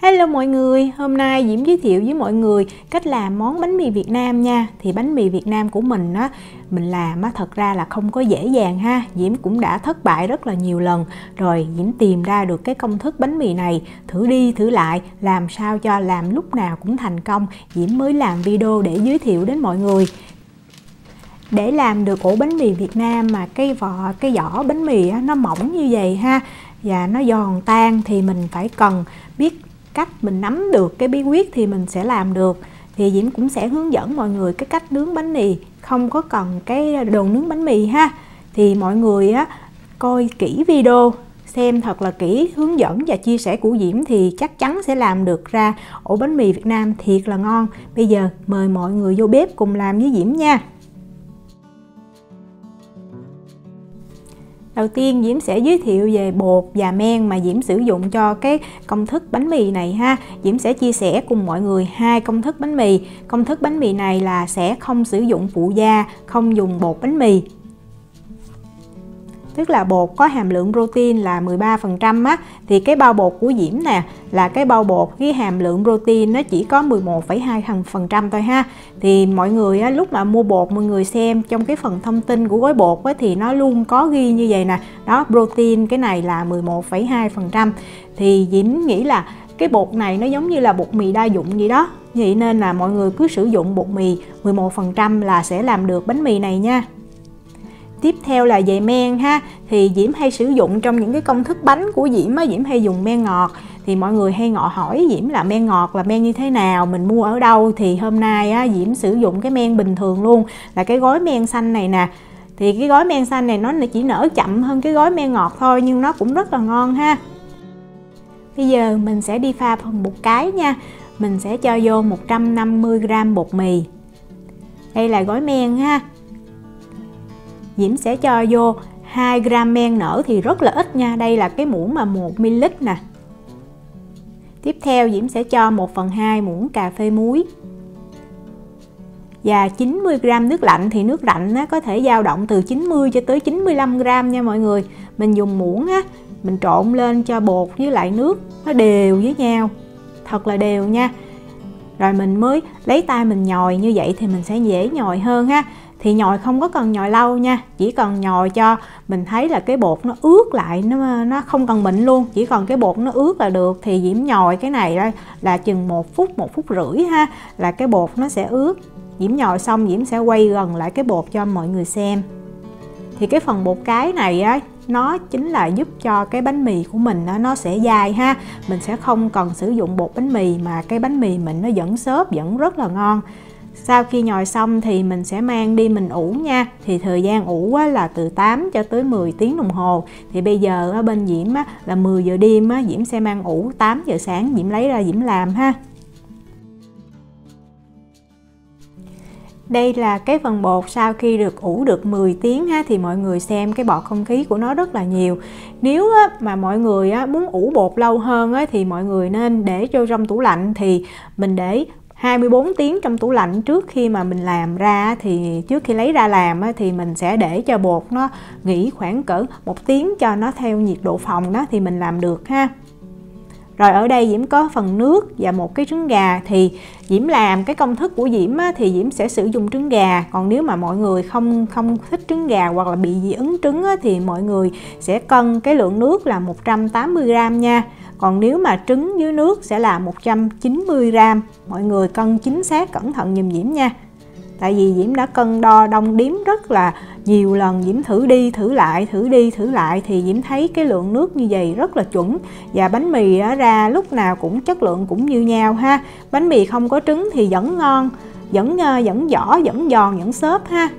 Hello mọi người, hôm nay Diễm giới thiệu với mọi người cách làm món bánh mì Việt Nam nha. Thì bánh mì Việt Nam của mình á, mình làm á thật ra là không có dễ dàng ha. Diễm cũng đã thất bại rất là nhiều lần rồi Diễm tìm ra được cái công thức bánh mì này, thử đi thử lại làm sao cho làm lúc nào cũng thành công. Diễm mới làm video để giới thiệu đến mọi người. Để làm được ổ bánh mì Việt Nam mà cái vỏ bánh mì á, nó mỏng như vậy ha và nó giòn tan thì mình phải cần biết cách mình nắm được cái bí quyết thì mình sẽ làm được. Thì Diễm cũng sẽ hướng dẫn mọi người cái cách nướng bánh mì không có cần cái đồ nướng bánh mì ha. Thì mọi người á coi kỹ video, xem thật là kỹ hướng dẫn và chia sẻ của Diễm thì chắc chắn sẽ làm được ra ổ bánh mì Việt Nam thiệt là ngon. Bây giờ mời mọi người vô bếp cùng làm với Diễm nha. Đầu tiên Diễm sẽ giới thiệu về bột và men mà Diễm sử dụng cho cái công thức bánh mì này ha. Diễm sẽ chia sẻ cùng mọi người hai công thức bánh mì. Công thức bánh mì này là sẽ không sử dụng phụ gia, không dùng bột bánh mì. Tức là bột có hàm lượng protein là 13% á, thì cái bao bột của Diễm nè là cái bao bột với hàm lượng protein nó chỉ có 11,2% thôi ha. Thì mọi người á, lúc mà mua bột mọi người xem trong cái phần thông tin của gói bột á, thì nó luôn có ghi như vậy nè. Đó, protein cái này là 11,2%. Thì Diễm nghĩ là cái bột này nó giống như là bột mì đa dụng vậy đó. Vậy nên là mọi người cứ sử dụng bột mì 11% là sẽ làm được bánh mì này nha. Tiếp theo là về men ha, thì Diễm hay sử dụng trong những cái công thức bánh của Diễm á, Diễm hay dùng men ngọt. Thì mọi người hay hỏi Diễm là men ngọt là men như thế nào, mình mua ở đâu. Thì hôm nay á, Diễm sử dụng cái men bình thường luôn, là cái gói men xanh này nè. Thì cái gói men xanh này nó chỉ nở chậm hơn cái gói men ngọt thôi, nhưng nó cũng rất là ngon ha. Bây giờ mình sẽ đi pha phần bột cái nha. Mình sẽ cho vô 150g bột mì. Đây là gói men ha. Diễm sẽ cho vô 2g men nở thì rất là ít nha. Đây là cái muỗng mà 1ml nè. Tiếp theo Diễm sẽ cho 1/2 muỗng cà phê muối. Và 90g nước lạnh, thì nước lạnh á, có thể dao động từ 90 cho tới 95g nha mọi người. Mình dùng muỗng á, mình trộn lên cho bột với lại nước nó đều với nhau. Thật là đều nha. Rồi mình mới lấy tay mình nhồi, như vậy thì mình sẽ dễ nhồi hơn ha. Thì nhồi không có cần nhồi lâu nha, chỉ cần nhồi cho mình thấy là cái bột nó ướt lại, nó không cần mịn luôn, chỉ cần cái bột nó ướt là được. Thì Diễm nhồi cái này đây là chừng 1 phút, 1 phút rưỡi ha, là cái bột nó sẽ ướt. Diễm nhồi xong Diễm sẽ quay gần lại cái bột cho mọi người xem. Thì cái phần bột cái này á, nó chính là giúp cho cái bánh mì của mình nó sẽ dai ha. Mình sẽ không cần sử dụng bột bánh mì mà cái bánh mì mình nó vẫn xốp, vẫn rất là ngon. Sau khi nhồi xong thì mình sẽ mang đi mình ủ nha. Thì thời gian ủ là từ 8 cho tới 10 tiếng đồng hồ. Thì bây giờ ở bên Diễm là 10 giờ đêm, Diễm sẽ mang ủ 8 giờ sáng Diễm lấy ra Diễm làm ha. Đây là cái phần bột sau khi được ủ được 10 tiếng ha, thì mọi người xem cái bọt không khí của nó rất là nhiều. Nếu mà mọi người muốn ủ bột lâu hơn thì mọi người nên để cho trong tủ lạnh. Thì mình để 24 tiếng trong tủ lạnh trước khi mà mình làm ra. Thì trước khi lấy ra làm thì mình sẽ để cho bột nó nghỉ khoảng cỡ 1 tiếng cho nó theo nhiệt độ phòng đó thì mình làm được ha. Rồi ở đây Diễm có phần nước và một cái trứng gà. Thì Diễm làm cái công thức của Diễm thì Diễm sẽ sử dụng trứng gà. Còn nếu mà mọi người không thích trứng gà hoặc là bị dị ứng trứng thì mọi người sẽ cân cái lượng nước là 180g nha. Còn nếu mà trứng với nước sẽ là 190g. Mọi người cân chính xác cẩn thận giùm Diễm nha. Tại vì Diễm đã cân đo đong đếm rất là nhiều lần, Diễm thử đi thử lại, thử đi thử lại thì Diễm thấy cái lượng nước như vậy rất là chuẩn. Và bánh mì ra lúc nào cũng chất lượng cũng như nhau ha. Bánh mì không có trứng thì vẫn ngon, vẫn vỏ, vẫn giòn, vẫn xốp ha.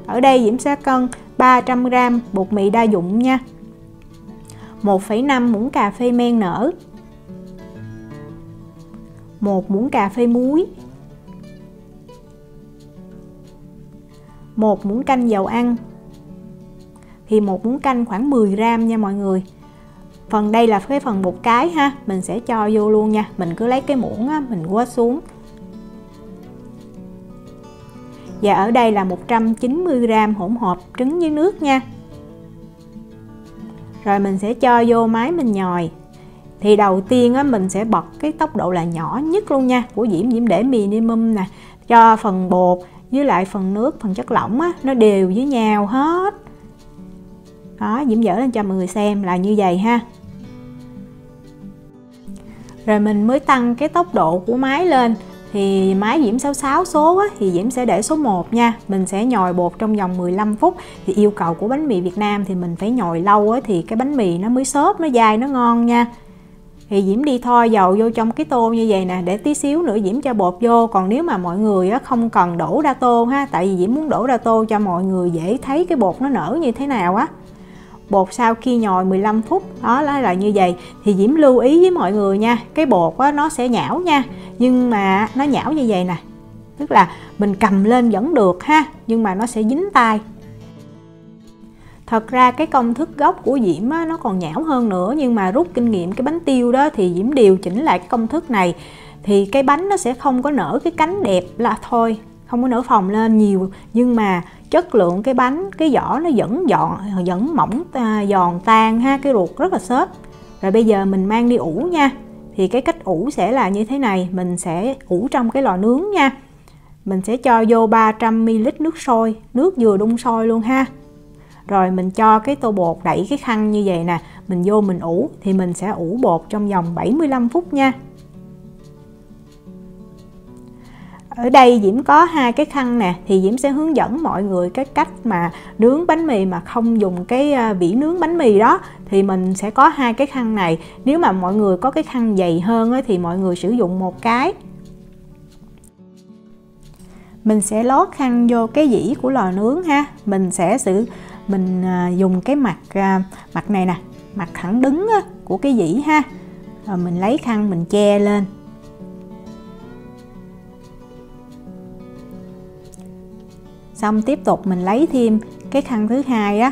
Ở đây Diễm sẽ cân 300g bột mì đa dụng nha. 1,5 muỗng cà phê men nở, 1 muỗng cà phê muối, 1 muỗng canh dầu ăn. Thì 1 muỗng canh khoảng 10g nha mọi người. Phần đây là cái phần bột cái ha, mình sẽ cho vô luôn nha. Mình cứ lấy cái muỗng mình quết xuống. Và ở đây là 190g hỗn hợp trứng với nước nha. Rồi mình sẽ cho vô máy mình nhồi. Thì đầu tiên á, mình sẽ bật cái tốc độ là nhỏ nhất luôn nha. Của Diễm để minimum nè, cho phần bột với lại phần nước, phần chất lỏng á, nó đều với nhau hết. Đó, Diễm dở lên cho mọi người xem là như vậy ha. Rồi mình mới tăng cái tốc độ của máy lên. Thì máy Diễm 66 số á, thì Diễm sẽ để số 1 nha. Mình sẽ nhồi bột trong vòng 15 phút. Thì yêu cầu của bánh mì Việt Nam thì mình phải nhồi lâu á, thì cái bánh mì nó mới xốp, nó dai, nó ngon nha. Thì Diễm đi thoa dầu vô trong cái tô như vậy nè, để tí xíu nữa Diễm cho bột vô. Còn nếu mà mọi người á, không cần đổ ra tô ha, tại vì Diễm muốn đổ ra tô cho mọi người dễ thấy cái bột nó nở như thế nào á. Bột sau khi nhồi 15 phút đó là như vậy. Thì Diễm lưu ý với mọi người nha, cái bột á, nó sẽ nhão nha, nhưng mà nó nhão như vậy nè, tức là mình cầm lên vẫn được ha, nhưng mà nó sẽ dính tay. Thật ra cái công thức gốc của Diễm á, nó còn nhão hơn nữa, nhưng mà rút kinh nghiệm cái bánh tiêu đó thì Diễm điều chỉnh lại cái công thức này. Thì cái bánh nó sẽ không có nở cái cánh đẹp là thôi, không có nở phồng lên nhiều, nhưng mà chất lượng cái bánh, cái vỏ nó vẫn mỏng, giòn tan ha, cái ruột rất là xốp. Rồi bây giờ mình mang đi ủ nha. Thì cái cách ủ sẽ là như thế này, mình sẽ ủ trong cái lò nướng nha. Mình sẽ cho vô 300ml nước sôi, nước vừa đun sôi luôn ha. Rồi mình cho cái tô bột, đẩy cái khăn như vậy nè, mình vô mình ủ. Thì mình sẽ ủ bột trong vòng 75 phút nha. Ở đây Diễm có 2 cái khăn nè, thì Diễm sẽ hướng dẫn mọi người cái cách mà nướng bánh mì mà không dùng cái vỉ nướng bánh mì đó. Thì mình sẽ có 2 cái khăn này. Nếu mà mọi người có cái khăn dày hơn thì mọi người sử dụng một cái. Mình sẽ lót khăn vô cái dĩ của lò nướng ha. Mình sẽ dùng cái mặt này nè, mặt thẳng đứng của cái dĩ ha. Rồi mình lấy khăn mình che lên. Xong tiếp tục mình lấy thêm cái khăn thứ hai á,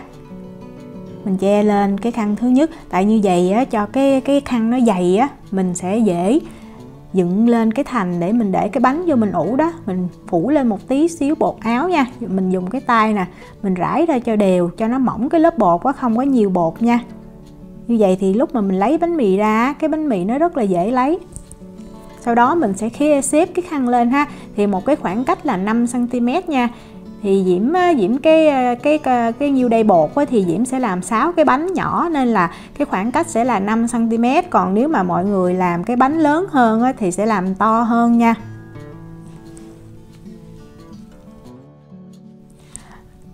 mình che lên cái khăn thứ nhất. Tại như vậy á, cho cái khăn nó dày á, mình sẽ dễ dựng lên cái thành để mình để cái bánh vô mình ủ đó. Mình phủ lên một tí xíu bột áo nha. Mình dùng cái tay nè, mình rải ra cho đều, cho nó mỏng cái lớp bột á, không có nhiều bột nha. Như vậy thì lúc mà mình lấy bánh mì ra, cái bánh mì nó rất là dễ lấy. Sau đó mình sẽ xếp cái khăn lên ha. Thì một cái khoảng cách là 5cm nha. Thì Diễm cái nhiêu đây bột thì Diễm sẽ làm 6 cái bánh nhỏ, nên là cái khoảng cách sẽ là 5cm. Còn nếu mà mọi người làm cái bánh lớn hơn thì sẽ làm to hơn nha.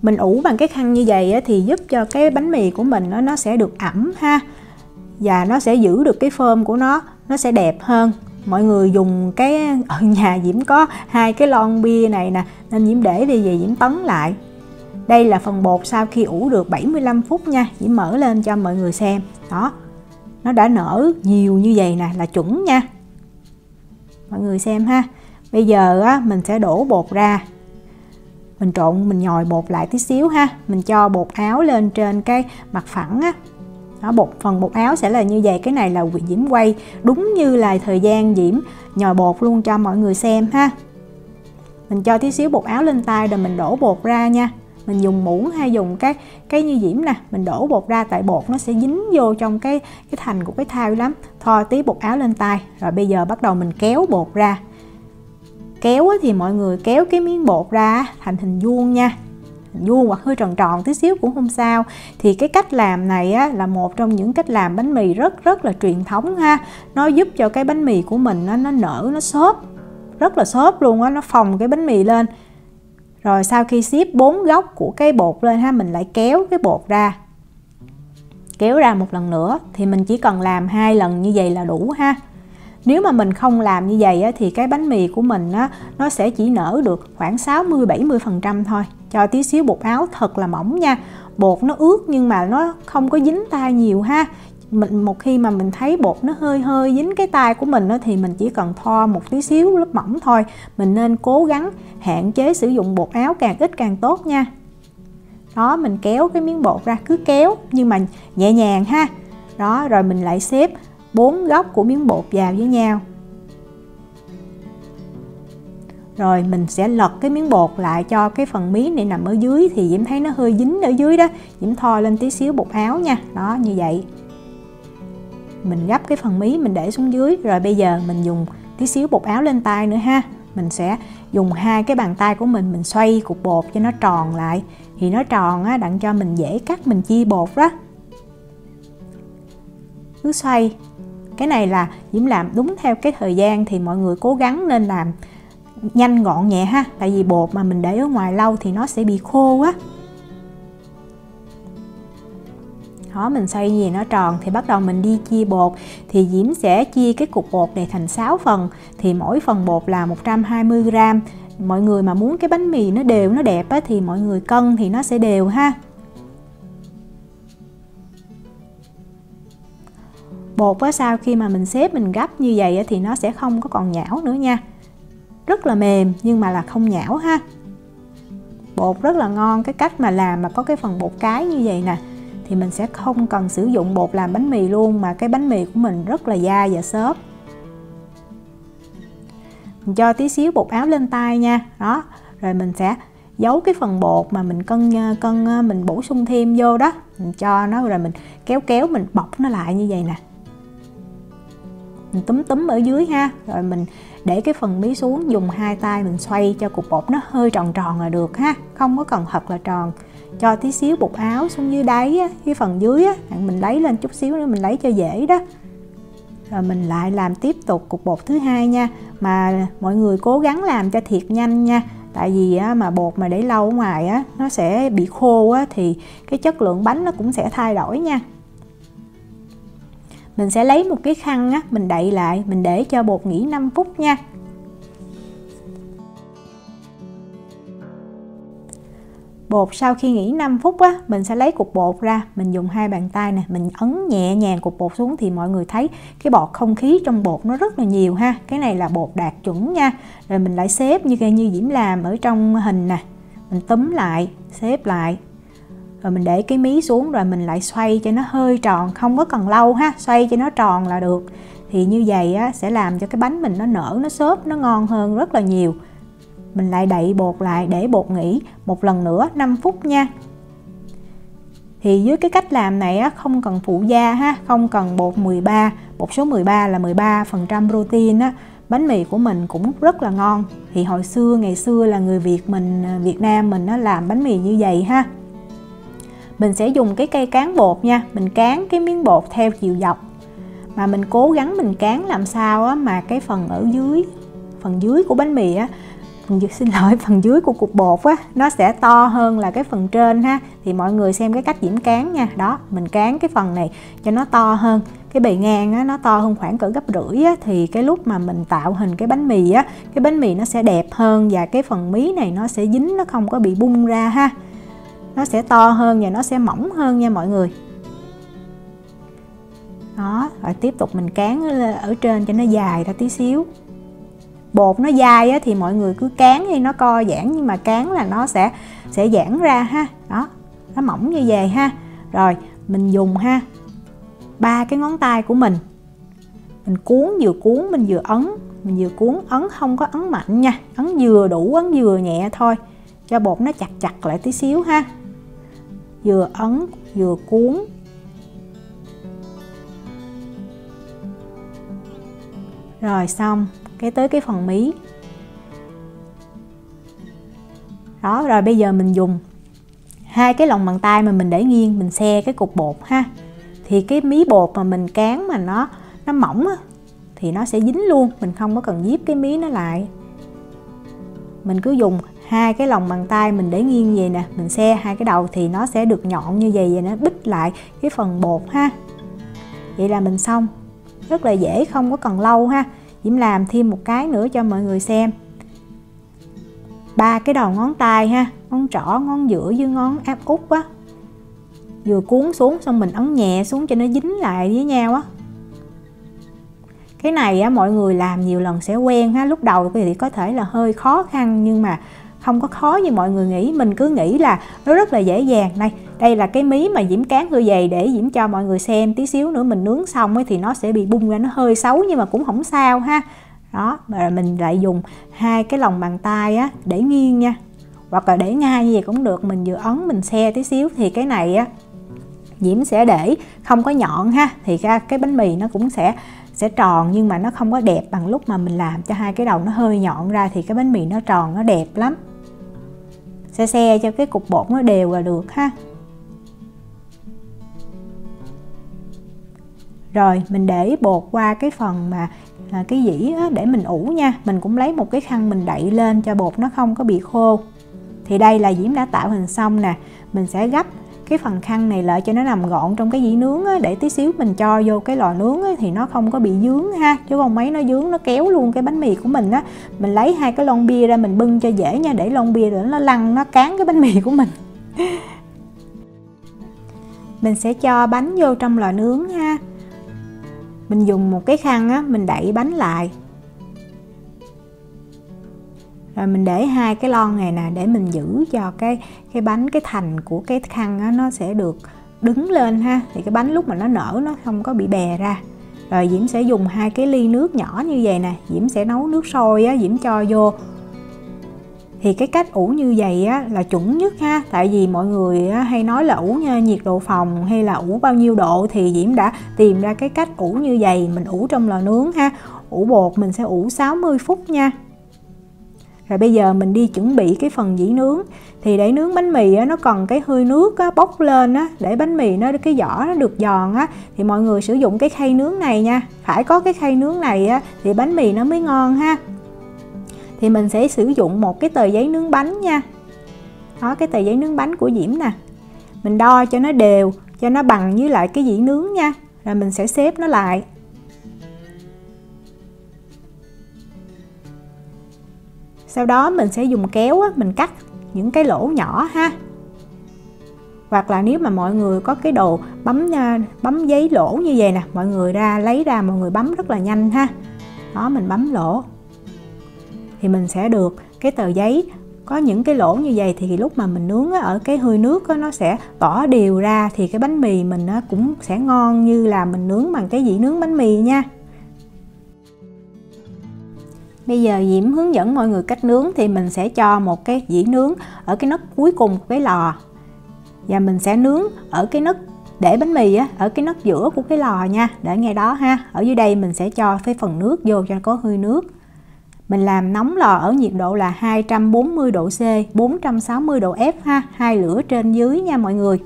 Mình ủ bằng cái khăn như vậy thì giúp cho cái bánh mì của mình nó sẽ được ẩm ha. Và nó sẽ giữ được cái phơm của nó sẽ đẹp hơn. Mọi người dùng ở nhà Diễm có 2 cái lon bia này nè, nên Diễm để đi về Diễm tấn lại. Đây là phần bột sau khi ủ được 75 phút nha. Diễm mở lên cho mọi người xem. Đó, nó đã nở nhiều như vậy nè, là chuẩn nha. Mọi người xem ha. Bây giờ mình sẽ đổ bột ra. Mình nhồi bột lại tí xíu ha. Mình cho bột áo lên trên cái mặt phẳng á. Đó, phần bột áo sẽ là như vậy. Cái này là Diễm quay đúng như là thời gian Diễm nhồi bột luôn cho mọi người xem ha. Mình cho tí xíu bột áo lên tay rồi mình đổ bột ra nha. Mình dùng muỗng hay dùng cái như Diễm nè, mình đổ bột ra, tại bột nó sẽ dính vô trong cái thành của cái thau lắm. Thoa tí bột áo lên tay. Rồi bây giờ bắt đầu mình kéo bột ra. Kéo thì mọi người kéo cái miếng bột ra thành hình vuông nha. Vuông hoặc hơi tròn tròn tí xíu cũng không sao. Thì cái cách làm này là một trong những cách làm bánh mì rất là truyền thống ha. Nó giúp cho cái bánh mì của mình nó nở, nó xốp, rất là xốp luôn á, nó phồng cái bánh mì lên. Rồi sau khi xếp 4 góc của cái bột lên ha, mình lại kéo cái bột ra. Kéo ra một lần nữa. Thì mình chỉ cần làm 2 lần như vậy là đủ ha. Nếu mà mình không làm như vậy thì cái bánh mì của mình nó sẽ chỉ nở được khoảng 60-70% thôi. Cho tí xíu bột áo thật là mỏng nha. Bột nó ướt nhưng mà nó không có dính tay nhiều ha. Một khi mà mình thấy bột nó hơi dính cái tay của mình thì mình chỉ cần thoa một tí xíu lớp mỏng thôi. Mình nên cố gắng hạn chế sử dụng bột áo, càng ít càng tốt nha. Đó, mình kéo cái miếng bột ra, cứ kéo nhưng mà nhẹ nhàng ha. Đó, rồi mình lại xếp 4 góc của miếng bột vào với nhau. Rồi mình sẽ lật cái miếng bột lại cho cái phần miếng này nằm ở dưới. Thì Diễm thấy nó hơi dính ở dưới đó, Diễm thoa lên tí xíu bột áo nha. Đó, như vậy. mình gấp cái phần mí mình để xuống dưới. Rồi bây giờ mình dùng tí xíu bột áo lên tay nữa ha. Mình sẽ dùng hai cái bàn tay của mình xoay cục bột cho nó tròn lại. Thì nó tròn á, đặng cho mình dễ cắt mình chia bột đó. Cứ xoay. Cái này là Diễm làm đúng theo cái thời gian, thì mọi người cố gắng nên làm nhanh gọn nhẹ ha. Tại vì bột mà mình để ở ngoài lâu thì nó sẽ bị khô á. Đó, mình xoay gì nó tròn thì bắt đầu mình đi chia bột. Thì Diễm sẽ chia cái cục bột này thành 6 phần. Thì mỗi phần bột là 120g. Mọi người mà muốn cái bánh mì nó đều, nó đẹp á, thì mọi người cân thì nó sẽ đều ha. Bột á, sau khi mà mình xếp mình gấp như vậy á, thì nó sẽ không có còn nhão nữa nha. Rất là mềm nhưng mà là không nhão ha. Bột rất là ngon. Cái cách mà làm mà có cái phần bột cái như vậy nè, thì mình sẽ không cần sử dụng bột làm bánh mì luôn, mà cái bánh mì của mình rất là dai và xốp. Mình cho tí xíu bột áo lên tay nha. Đó, rồi mình sẽ giấu cái phần bột mà mình cân mình bổ sung thêm vô đó. Mình cho nó rồi mình kéo mình bọc nó lại như vậy nè. Mình túm ở dưới ha. Rồi mình để cái phần mí xuống, dùng hai tay mình xoay cho cục bột nó hơi tròn tròn là được ha. Không có cần thật là tròn. Cho tí xíu bột áo xuống dưới đáy á, cái phần dưới á, mình lấy lên chút xíu nữa mình lấy cho dễ đó. Rồi mình lại làm tiếp tục cục bột thứ hai nha. Mà mọi người cố gắng làm cho thiệt nhanh nha. Tại vì á, mà bột mà để lâu ở ngoài á, nó sẽ bị khô á, thì cái chất lượng bánh nó cũng sẽ thay đổi nha. Mình sẽ lấy một cái khăn á, mình đậy lại, mình để cho bột nghỉ 5 phút nha. Bột sau khi nghỉ 5 phút á, mình sẽ lấy cục bột ra, mình dùng hai bàn tay nè, mình ấn nhẹ nhàng cục bột xuống thì mọi người thấy cái bọt không khí trong bột nó rất là nhiều ha. Cái này là bột đạt chuẩn nha. Rồi mình lại xếp như Diễm làm ở trong hình nè. Mình túm lại, xếp lại. Rồi mình để cái mí xuống rồi mình lại xoay cho nó hơi tròn, không có cần lâu ha, xoay cho nó tròn là được. Thì như vậy á, sẽ làm cho cái bánh mình nó nở, nó xốp, nó ngon hơn rất là nhiều. Mình lại đậy bột lại để bột nghỉ một lần nữa 5 phút nha. Thì dưới cái cách làm này á, không cần phụ gia ha, không cần bột 13, bột số 13 là 13% protein á. Bánh mì của mình cũng rất là ngon. Thì hồi xưa, ngày xưa là người Việt Nam mình nó làm bánh mì như vậy ha. Mình sẽ dùng cái cây cán bột nha, mình cán cái miếng bột theo chiều dọc. Mà mình cố gắng mình cán làm sao á, mà cái phần ở dưới, phần dưới của bánh mì á, phần dưới của cục bột á, nó sẽ to hơn là cái phần trên ha. Thì mọi người xem cái cách Diễm cán nha. Đó, mình cán cái phần này cho nó to hơn. Cái bề ngang á, nó to hơn khoảng cỡ gấp rưỡi á, thì cái lúc mà mình tạo hình cái bánh mì á, cái bánh mì nó sẽ đẹp hơn. Và cái phần mí này nó sẽ dính, nó không có bị bung ra ha. Nó sẽ to hơn và nó sẽ mỏng hơn nha mọi người. Đó, rồi tiếp tục mình cán ở trên cho nó dài ra tí xíu. Bột nó dai á, thì mọi người cứ cán đi, nó co giãn, nhưng mà cán là nó sẽ giãn ra ha. Đó, nó mỏng như vậy ha. Rồi mình dùng ha, 3 cái ngón tay của mình cuốn mình vừa ấn, mình vừa cuốn, ấn không có ấn mạnh nha, ấn vừa đủ, ấn vừa nhẹ thôi, cho bột nó chặt lại tí xíu ha. Vừa ấn vừa cuốn. Rồi xong, cái tới cái phần mí. Đó, rồi bây giờ mình dùng hai cái lòng bàn tay mà mình để nghiêng, mình xe cái cục bột ha. Thì cái mí bột mà mình cán mà nó mỏng á, thì nó sẽ dính luôn, mình không có cần díp cái mí nó lại. Mình cứ dùng hai cái lòng bàn tay mình để nghiêng vậy nè, mình xe hai cái đầu thì nó sẽ được nhọn như vậy, nó bít lại cái phần bột ha. Vậy là mình xong. Rất là dễ, không có cần lâu ha. Diễm làm thêm một cái nữa cho mọi người xem. 3 cái đầu ngón tay ha, ngón trỏ, ngón giữa với ngón áp út á, vừa cuốn xuống xong mình ấn nhẹ xuống cho nó dính lại với nhau á. Cái này á, mọi người làm nhiều lần sẽ quen ha. Lúc đầu thì có thể là hơi khó khăn, nhưng mà không có khó như mọi người nghĩ. Mình cứ nghĩ là nó rất là dễ dàng. Đây là cái mí mà Diễm cán hơi dày để Diễm cho mọi người xem. Tí xíu nữa mình nướng xong ấy thì nó sẽ bị bung ra, nó hơi xấu nhưng mà cũng không sao ha. Đó, rồi mình lại dùng hai cái lòng bàn tay á, để nghiêng nha, hoặc là để ngay như vậy cũng được. Mình vừa ấn mình xe tí xíu thì cái này á, Diễm sẽ để không có nhọn ha, thì cái bánh mì nó cũng sẽ tròn, nhưng mà nó không có đẹp bằng lúc mà mình làm cho hai cái đầu nó hơi nhọn ra, thì cái bánh mì nó tròn, nó đẹp lắm. Xe cho cái cục bột nó đều là được ha. Rồi mình để bột qua cái phần mà cái dĩ để mình ủ nha. Mình cũng lấy một cái khăn mình đậy lên cho bột nó không có bị khô. Thì đây là Diễm đã tạo hình xong nè. Mình sẽ gấp cái phần khăn này lại cho nó nằm gọn trong cái dĩ nướng để tí xíu mình cho vô cái lò nướng thì nó không có bị dướng ha, chứ không mấy nó dướng nó kéo luôn cái bánh mì của mình á. Mình lấy hai cái lon bia ra mình bưng cho dễ nha, để lon bia để nó lăn nó cán cái bánh mì của mình. Mình sẽ cho bánh vô trong lò nướng ha. Mình dùng một cái khăn mình đậy bánh lại. Rồi mình để hai cái lon này nè, để mình giữ cho cái bánh, cái thành của cái khăn nó sẽ được đứng lên ha. Thì cái bánh lúc mà nó nở nó không có bị bè ra. Rồi Diễm sẽ dùng hai cái ly nước nhỏ như vậy nè. Diễm sẽ nấu nước sôi Diễm cho vô. Thì cái cách ủ như vậy là chuẩn nhất ha. Tại vì mọi người hay nói là ủ nhiệt độ phòng hay là ủ bao nhiêu độ, thì Diễm đã tìm ra cái cách ủ như vậy. Mình ủ trong lò nướng ha. Ủ bột mình sẽ ủ 60 phút nha. Rồi bây giờ mình đi chuẩn bị cái phần dĩ nướng. Thì để nướng bánh mì nó còn cái hơi nước bốc lên để bánh mì nó cái vỏ nó được giòn thì mọi người sử dụng cái khay nướng này nha. Phải có cái khay nướng này thì bánh mì nó mới ngon ha. Thì mình sẽ sử dụng một cái tờ giấy nướng bánh nha. Đó, cái tờ giấy nướng bánh của Diễm nè. Mình đo cho nó đều, cho nó bằng với lại cái dĩ nướng nha. Rồi mình sẽ xếp nó lại. Sau đó mình sẽ dùng kéo mình cắt những cái lỗ nhỏ ha. Hoặc là nếu mà mọi người có cái đồ bấm giấy lỗ như vậy nè, mọi người lấy ra mọi người bấm rất là nhanh ha. Đó, mình bấm lỗ. Thì mình sẽ được cái tờ giấy có những cái lỗ như vậy, thì lúc mà mình nướng ở cái hơi nước nó sẽ tỏ đều ra, thì cái bánh mì mình cũng sẽ ngon như là mình nướng bằng cái dĩ nướng bánh mì nha. Bây giờ Diễm hướng dẫn mọi người cách nướng. Thì mình sẽ cho một cái dĩ nướng ở cái nấc cuối cùng của cái lò. Và mình sẽ nướng ở cái nấc để bánh mì ở cái nấc giữa của cái lò nha. Để ngay đó ha. Ở dưới đây mình sẽ cho cái phần nước vô cho có hơi nước. Mình làm nóng lò ở nhiệt độ là 240 độ C, 460 độ F ha. 2 lửa trên dưới nha mọi người.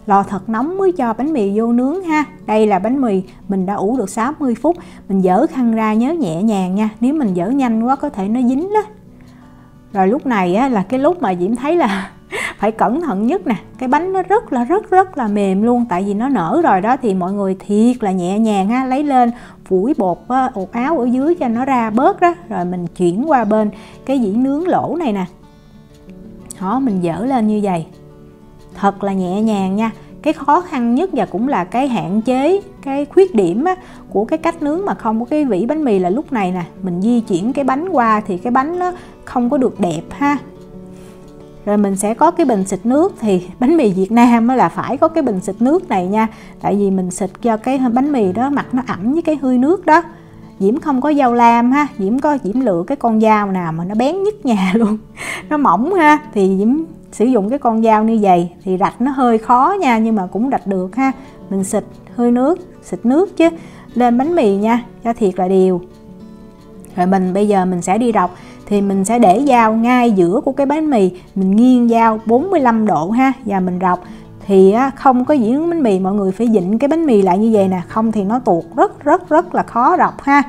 Lò thật nóng mới cho bánh mì vô nướng ha. Đây là bánh mì mình đã ủ được 60 phút. Mình dỡ khăn ra nhớ nhẹ nhàng nha. Nếu mình dỡ nhanh quá có thể nó dính đó. Rồi lúc này là cái lúc mà Diễm thấy là phải cẩn thận nhất nè. Cái bánh nó rất là mềm luôn. Tại vì nó nở rồi đó, thì mọi người thiệt là nhẹ nhàng ha. Lấy lên phủi bột ột áo ở dưới cho nó ra bớt đó. Rồi mình chuyển qua bên cái dĩ nướng lỗ này nè. Đó, mình dỡ lên như vậy. Thật là nhẹ nhàng nha. Cái khó khăn nhất và cũng là cái hạn chế, cái khuyết điểm của cái cách nướng mà không có cái vỉ bánh mì là lúc này nè, mình di chuyển cái bánh qua thì cái bánh nó không có được đẹp ha. Rồi mình sẽ có cái bình xịt nước. Thì bánh mì Việt Nam là phải có cái bình xịt nước này nha. Tại vì mình xịt cho cái bánh mì đó mặt nó ẩm với cái hơi nước đó. Diễm không có dao lam ha. Diễm lựa cái con dao nào mà nó bén nhất nhà luôn. Nó mỏng ha. Thì Diễm sử dụng cái con dao như vậy. Thì rạch nó hơi khó nha, nhưng mà cũng rạch được ha. Mình xịt hơi nước, xịt nước chứ lên bánh mì nha, cho thiệt là đều. Rồi bây giờ mình sẽ đi rọc. Thì mình sẽ để dao ngay giữa của cái bánh mì. Mình nghiêng dao 45 độ ha. Và mình rọc. Thì không có dĩ nướng bánh mì, mọi người phải vịn cái bánh mì lại như vậy nè. Không thì nó tuột rất là khó rọc ha.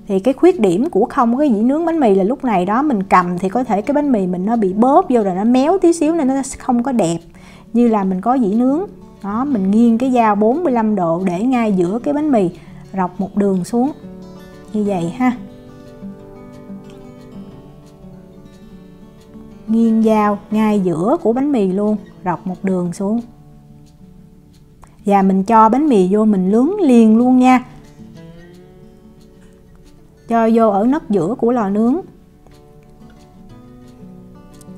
Thì cái khuyết điểm của không có cái dĩ nướng bánh mì là lúc này đó mình cầm thì có thể cái bánh mì mình nó bị bóp vô rồi nó méo tí xíu nên nó không có đẹp như là mình có dĩ nướng. Đó, mình nghiêng cái dao 45 độ để ngay giữa cái bánh mì, rọc một đường xuống như vậy ha. Nghiêng dao ngay giữa của bánh mì luôn, rọc một đường xuống. Và mình cho bánh mì vô mình nướng liền luôn nha. Cho vô ở nấc giữa của lò nướng.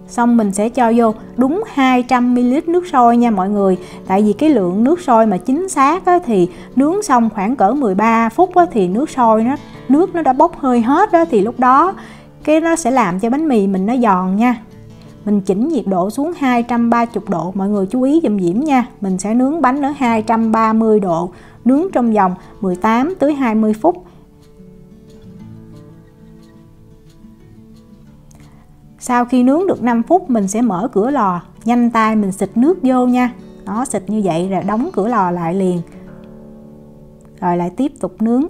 Xong mình sẽ cho vô đúng 200ml nước sôi nha mọi người. Tại vì cái lượng nước sôi mà chính xác thì nướng xong khoảng cỡ 13 phút thì nước sôi nước nó đã bốc hơi hết đó. Thì lúc đó cái nó sẽ làm cho bánh mì mình nó giòn nha. mình chỉnh nhiệt độ xuống 230 độ. Mọi người chú ý giùm Diễm nha. Mình sẽ nướng bánh ở 230 độ, nướng trong vòng 18 tới 20 phút. Sau khi nướng được 5 phút mình sẽ mở cửa lò, nhanh tay mình xịt nước vô nha. Đó, xịt như vậy rồi đóng cửa lò lại liền. Rồi lại tiếp tục nướng.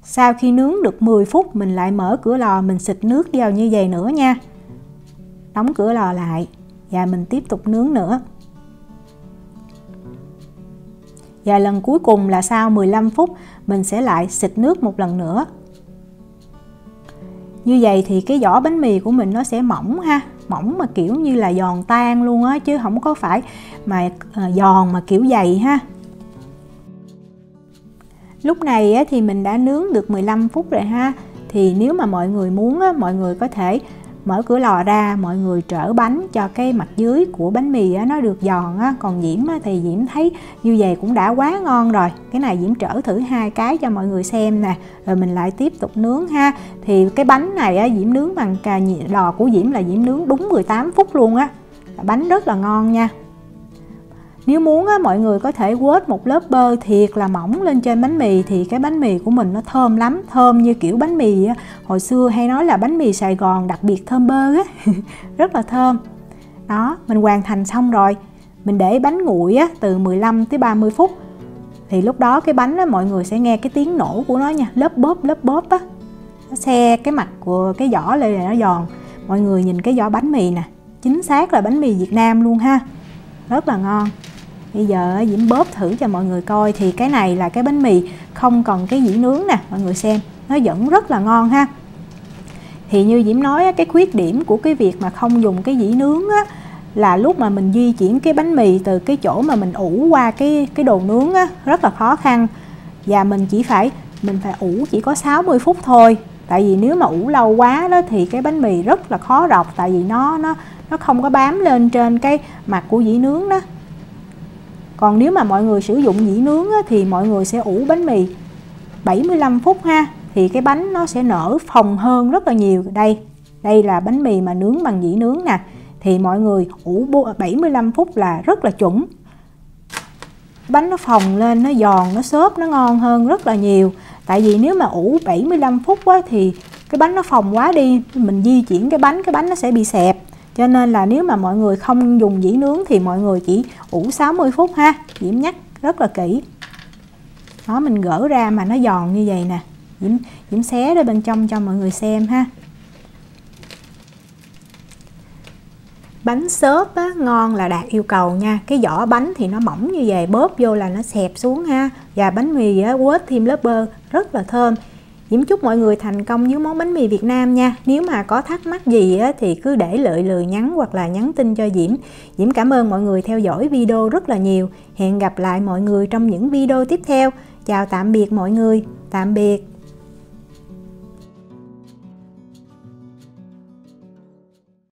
Sau khi nướng được 10 phút mình lại mở cửa lò, mình xịt nước vào như vậy nữa nha. Đóng cửa lò lại và mình tiếp tục nướng nữa. Và lần cuối cùng là sau 15 phút mình sẽ lại xịt nước một lần nữa. Như vậy thì cái vỏ bánh mì của mình nó sẽ mỏng ha, mỏng mà kiểu như là giòn tan luôn á, chứ không có phải mà giòn mà kiểu dày ha. Lúc này á, thì mình đã nướng được 15 phút rồi ha. Thì nếu mà mọi người muốn á, mọi người có thể mở cửa lò ra, mọi người trở bánh cho cái mặt dưới của bánh mì á, nó được giòn á. Còn Diễm á, thì Diễm thấy như vậy cũng đã quá ngon rồi. Cái này Diễm trở thử 2 cái cho mọi người xem nè, rồi mình lại tiếp tục nướng ha. Thì cái bánh này á, Diễm nướng bằng lò của Diễm là Diễm nướng đúng 18 phút luôn á. Bánh rất là ngon nha. Nếu muốn á, mọi người có thể quết một lớp bơ thiệt là mỏng lên trên bánh mì thì cái bánh mì của mình nó thơm lắm, thơm như kiểu bánh mì á, hồi xưa hay nói là bánh mì Sài Gòn đặc biệt thơm bơ á. Rất là thơm. Đó, mình hoàn thành xong rồi. Mình để bánh nguội á, từ 15 tới 30 phút. Thì lúc đó cái bánh á, mọi người sẽ nghe cái tiếng nổ của nó nha, lớp bóp á. Nó xe cái mặt của cái vỏ lên là nó giòn. Mọi người nhìn cái vỏ bánh mì nè, chính xác là bánh mì Việt Nam luôn ha. Rất là ngon. Bây giờ Diễm bóp thử cho mọi người coi. Thì cái này là cái bánh mì không còn cái dĩ nướng nè, mọi người xem, nó vẫn rất là ngon ha. Thì như Diễm nói, cái khuyết điểm của cái việc mà không dùng cái dĩ nướng á, là lúc mà mình di chuyển cái bánh mì từ cái chỗ mà mình ủ qua cái đồ nướng á, rất là khó khăn. Và mình phải ủ chỉ có 60 phút thôi. Tại vì nếu mà ủ lâu quá đó thì cái bánh mì rất là khó rọc, tại vì nó không có bám lên trên cái mặt của dĩ nướng đó. Còn nếu mà mọi người sử dụng dĩ nướng á, thì mọi người sẽ ủ bánh mì 75 phút ha. Thì cái bánh nó sẽ nở phồng hơn rất là nhiều. Đây là bánh mì mà nướng bằng dĩ nướng nè. Thì mọi người ủ 75 phút là rất là chuẩn. Bánh nó phồng lên, nó giòn, nó xốp, nó ngon hơn rất là nhiều. Tại vì nếu mà ủ 75 phút á, thì cái bánh nó phồng quá đi, mình di chuyển cái bánh nó sẽ bị xẹp. Cho nên là nếu mà mọi người không dùng dĩ nướng thì mọi người chỉ ủ 60 phút ha. Diễm nhắc rất là kỹ. Đó, mình gỡ ra mà nó giòn như vậy nè. Diễm xé ra bên trong cho mọi người xem ha. Bánh xốp á, ngon là đạt yêu cầu nha. Cái vỏ bánh thì nó mỏng như vậy, bóp vô là nó xẹp xuống ha. Và bánh mì á, quết thêm lớp bơ rất là thơm. Diễm chúc mọi người thành công với món bánh mì Việt Nam nha. Nếu mà có thắc mắc gì á, thì cứ để lại lời nhắn hoặc là nhắn tin cho Diễm. Diễm cảm ơn mọi người theo dõi video rất là nhiều. Hẹn gặp lại mọi người trong những video tiếp theo. Chào tạm biệt mọi người. Tạm biệt.